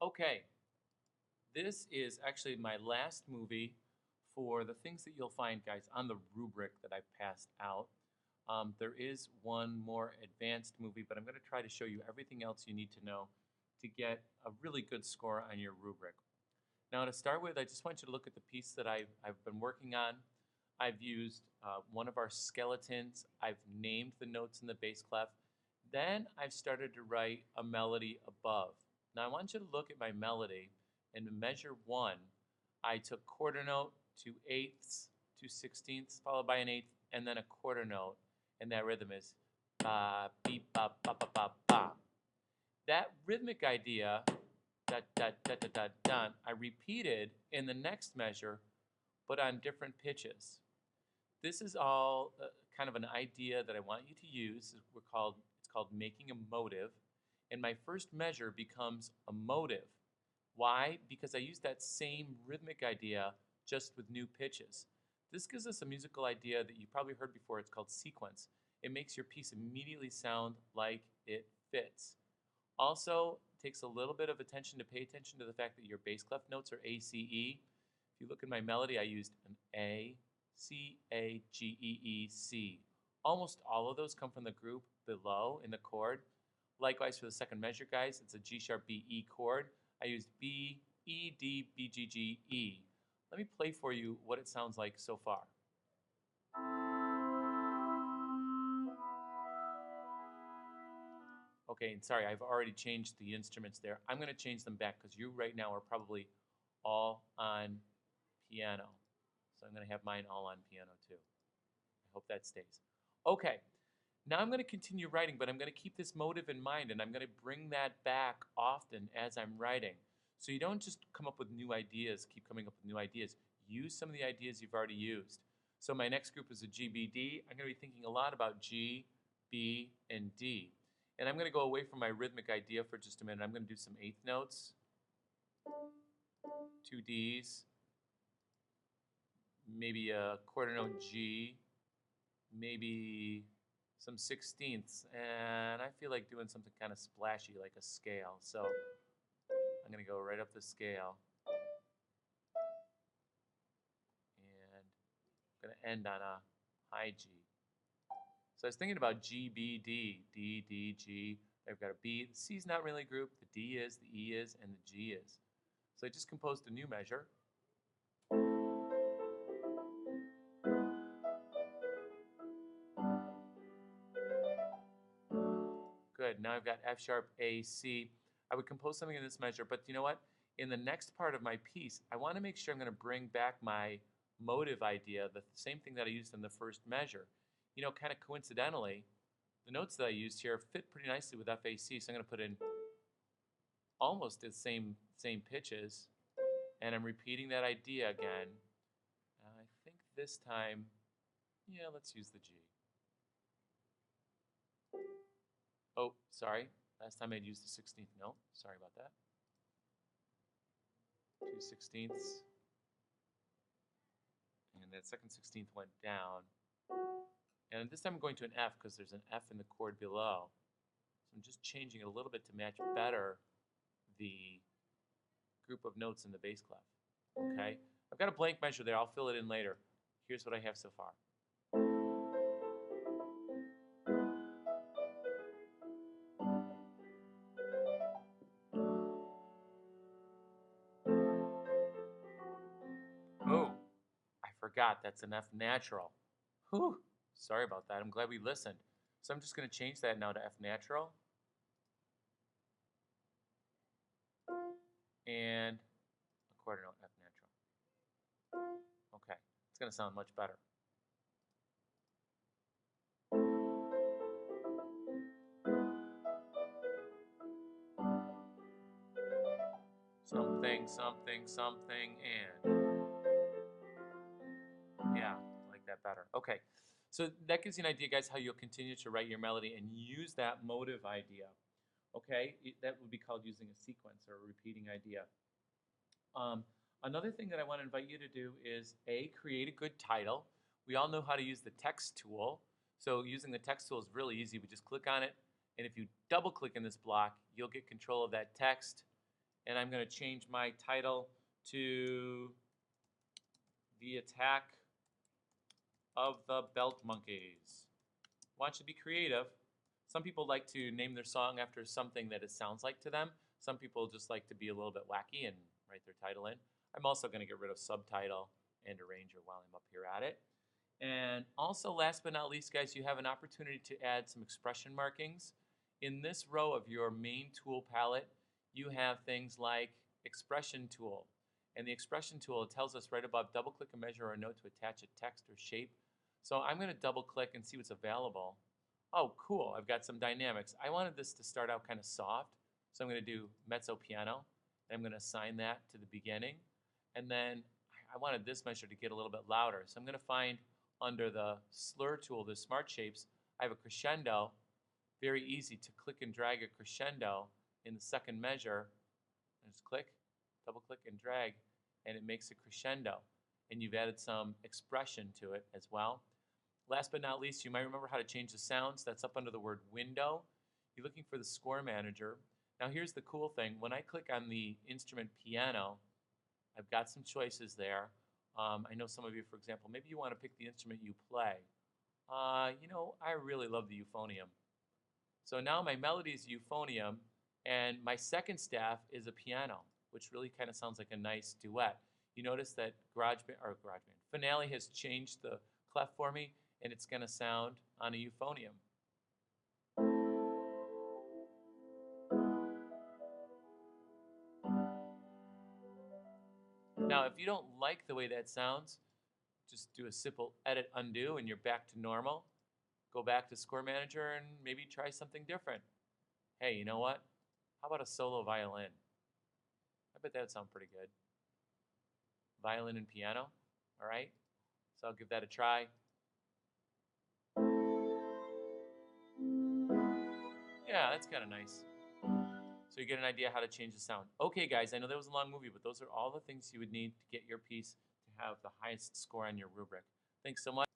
Okay, this is actually my last movie for the things that you'll find, guys, on the rubric that I've passed out. There is one more advanced movie, but I'm going to try to show you everything else you need to know to get a really good score on your rubric. Now, to start with, I just want you to look at the piece that I've been working on. I've used one of our skeletons. I've named the notes in the bass clef. Then I've started to write a melody above. Now, I want you to look at my melody, and in measure 1, I took quarter note, 2/8, 2/16, followed by an eighth, and then a quarter note. And that rhythm is ba, beep, ba, ba, ba, ba, ba. That rhythmic idea, da, da, da, da, da, da, I repeated in the next measure, but on different pitches. This is all kind of an idea that I want you to use. It's called making a motive. And my first measure becomes a motive. Why? Because I use that same rhythmic idea just with new pitches. This gives us a musical idea that you probably heard before. It's called sequence. It makes your piece immediately sound like it fits. Also, takes a little bit of attention to pay attention to the fact that your bass clef notes are A, C, E. If you look at my melody, I used an A, C, A, G, E, E, C. Almost all of those come from the group below in the chord. Likewise for the second measure, guys, it's a G sharp B, E chord. I used B, E, D, B, G, G, E. Let me play for you what it sounds like so far. Okay, and sorry, I've already changed the instruments there. I'm going to change them back because you right now are probably all on piano. So I'm going to have mine all on piano too. I hope that stays. Okay, now I'm going to continue writing, but I'm going to keep this motive in mind, and I'm going to bring that back often as I'm writing. So you don't just come up with new ideas, keep coming up with new ideas. Use some of the ideas you've already used. So my next group is a GBD. I'm going to be thinking a lot about G, B, and D. And I'm going to go away from my rhythmic idea for just a minute. I'm going to do some eighth notes, 2 Ds, maybe a quarter note G, maybe some 16ths, and I feel like doing something kind of splashy like a scale. So I'm going to go right up the scale. And I'm going to end on a high G. So I was thinking about G, B, D, D, D, G. I've got a B. The C's not really grouped. The D is, the E is, and the G is. So I just composed a new measure. Good. Now I've got F sharp, A, C. I would compose something in this measure, but you know what? In the next part of my piece, I want to make sure I'm going to bring back my motive idea, the same thing that I used in the first measure. You know, kind of coincidentally, the notes that I used here fit pretty nicely with FAC, so I'm going to put in almost the same pitches, and I'm repeating that idea again. I think this time, yeah, let's use the G. Oh, sorry. Last time I'd used the 16th note. Sorry about that. 2/16ths. And that second 16th went down. And this time I'm going to an F because there's an F in the chord below. So I'm just changing it a little bit to match better the group of notes in the bass clef. Okay? I've got a blank measure there. I'll fill it in later. Here's what I have so far. Oh, I forgot. That's an F natural. Whew. Sorry about that. I'm glad we listened. So I'm just going to change that now to F natural. And a quarter note F natural. Okay, it's going to sound much better. Something, something, something, and yeah, I like that better. Okay, so that gives you an idea, guys, how you'll continue to write your melody and use that motive idea. Okay, that would be called using a sequence or a repeating idea. Another thing that I want to invite you to do is create a good title. We all know how to use the text tool. So using the text tool is really easy. We just click on it, and if you double click in this block, you'll get control of that text. and I'm going to change my title to The Attack of the Belt Monkeys. Want you to be creative. Some people like to name their song after something that it sounds like to them. Some people just like to be a little bit wacky and write their title in. I'm also going to get rid of subtitle and arranger while I'm up here at it. And also, last but not least, guys, you have an opportunity to add some expression markings. In this row of your main tool palette, you have things like expression tool. And the expression tool, it tells us right above, double click a measure or a note to attach a text or shape. So I'm going to double click and see what's available. Oh, cool, I've got some dynamics. I wanted this to start out kind of soft, so I'm going to do mezzo piano. And I'm going to assign that to the beginning. And then I wanted this measure to get a little bit louder. So I'm going to find under the slur tool, the smart shapes, I have a crescendo. Very easy to click and drag a crescendo in the second measure. And just click, double click and drag, and it makes a crescendo. And you've added some expression to it as well. Last but not least, you might remember how to change the sounds. That's up under the word window. You're looking for the score manager. Now here's the cool thing. When I click on the instrument piano, I've got some choices there. I know some of you, for example, maybe you want to pick the instrument you play. I really love the euphonium. So now my melody is euphonium, and my second staff is a piano, which really kind of sounds like a nice duet. You notice that Finale has changed the clef for me, and it's going to sound on a euphonium. Now, if you don't like the way that sounds, just do a simple edit undo and you're back to normal. Go back to Score Manager and maybe try something different. Hey, you know what? How about a solo violin? I bet that would sound pretty good. Violin and piano, all right? So I'll give that a try. Yeah, that's kind of nice. So you get an idea how to change the sound. Okay, guys, I know that was a long movie, but those are all the things you would need to get your piece to have the highest score on your rubric. Thanks so much.